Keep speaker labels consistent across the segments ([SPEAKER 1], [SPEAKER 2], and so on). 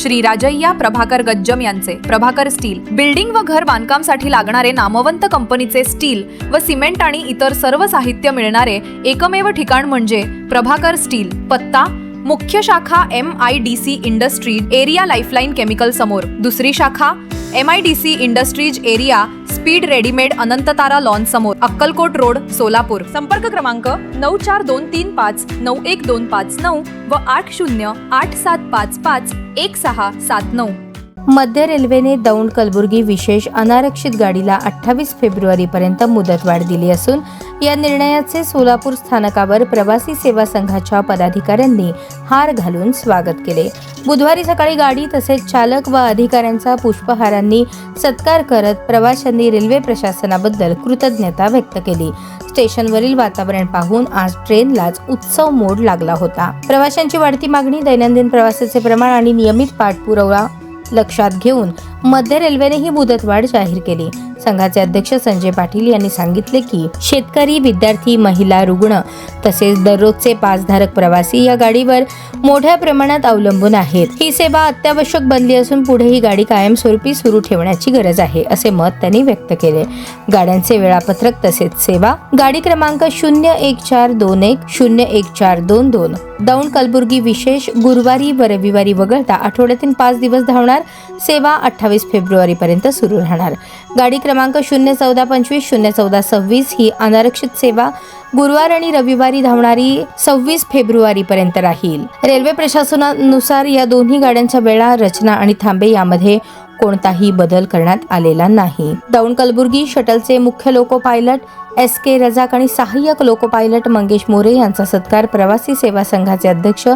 [SPEAKER 1] श्री राजय्या प्रभाकर गज्जम यांचे Prabhakar steel building व घर बांधकामसाठी लागणारे नामवंत कंपनीचे स्टील व सिमेंट आणि इतर सर्व साहित्य मिळणारे एकमेव ठिकाण म्हणजे प्रभाकर स्टील। पत्ता मुख्य शाखा MIDC industries area lifeline chemical समोर, दुसरी शाखा MIDC industries area speed readymade Anantatara lawn समोर, अक्कलकोट रोड, सोलापूर। संपर्क क्रमांक 9423591259 व 8087551679।
[SPEAKER 2] मध्य रेल्वेने दौंड कलबुर्गी विशेष अनारक्षित गाडीला 28 फेब्रुवारीपर्यंत मुदतवाढ दिली असून या निर्णयाचे सोलापूर स्थानकावर प्रवासी सेवा संघाच्या पदाधिकाऱ्यांनी हार घालून स्वागत केले। बुधवारी सकाळी गाडी तसेच चालक व अधिकाऱ्यांचा पुष्पहारांनी सत्कार करत प्रवाशांनी रेल्वे प्रशासनाबद्दल कृतज्ञता व्यक्त केली। स्टेशनवरील वातावरण पाहून आज ट्रेनलाच उत्सव मोड लागला होता। प्रवाशांची वाढती मागणी, दैनंदिन प्रवासाचे प्रमाण आणि नियमित पाठपुरावा लक्षात घेऊन मध्य रेल्वेने ही मुदतवाढ जाहीर केली। संघाचे अध्यक्ष संजय पाटील यांनी सांगितले की शेतकरी, विद्यार्थी, महिला, रुग्ण तसेच दररोजचे पासधारक प्रवासी या गाडीवर मोठ्या प्रमाणात अवलंबून आहेत। ही सेवा अत्यावश्यक बनली असून पुढे ही गाडी कायमस्वरूपी सुरू ठेवण्याची गरज आहे, असे मत त्यांनी व्यक्त केले। गाड्यांचे वेळापत्रक तसेच सेवा गाडी क्रमांक 01421 01422 दौंड कलबुर्गी विशेष गुरुवारी व रविवारी वगळता आठवड्यातील 5 दिवस धावणार। सेवा 28 फेब्रुवारीपर्यंत सुरू राहणार। गाडी क्रमांक 01425 01426 ही अनारक्षित सेवा गुरुवार आणि रविवारी धावणारी 26 फेब्रुवारीपर्यंत राहील। रेल्वे प्रशासनानुसार या दोन्ही गाड्यांच्या वेळा, रचना आणि थांबे यामध्ये कोणताही बदल करण्यात आलेला नाही। दौंड कलबुर्गी शटलचे मुख्य लोको पायलट SK रजाक आणि सहाय्यक लोको पायलट मंगेश मोरे यांचा सत्कार प्रवासी सेवा संघाचे अध्यक्ष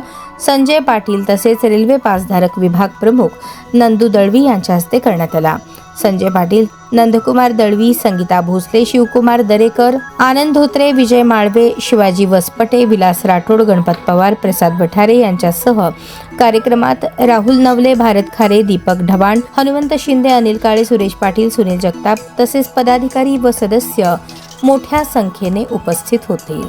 [SPEAKER 2] संजय पाटील तसेच रेल्वे पासधारक विभाग प्रमुख नंदू दळवी यांच्या हस्ते करण्यात आला। संजय पाटील, नंदकुमार दळवी, संगीता भोसले, शिवकुमार दरेकर, आनंद धोत्रे, विजय माळवे, शिवाजी वसपटे, विलास राठोड, गणपत पवार, प्रसाद बठारे यांच्यासह कार्यक्रमात राहुल नवले, भारत खारे, दीपक ढवाण, हनुमंत शिंदे, अनिल काळे, सुरेश पाटील, सुनील जगताप तसेच पदाधिकारी व सदस्य मोठ्या संख्येने उपस्थित होते।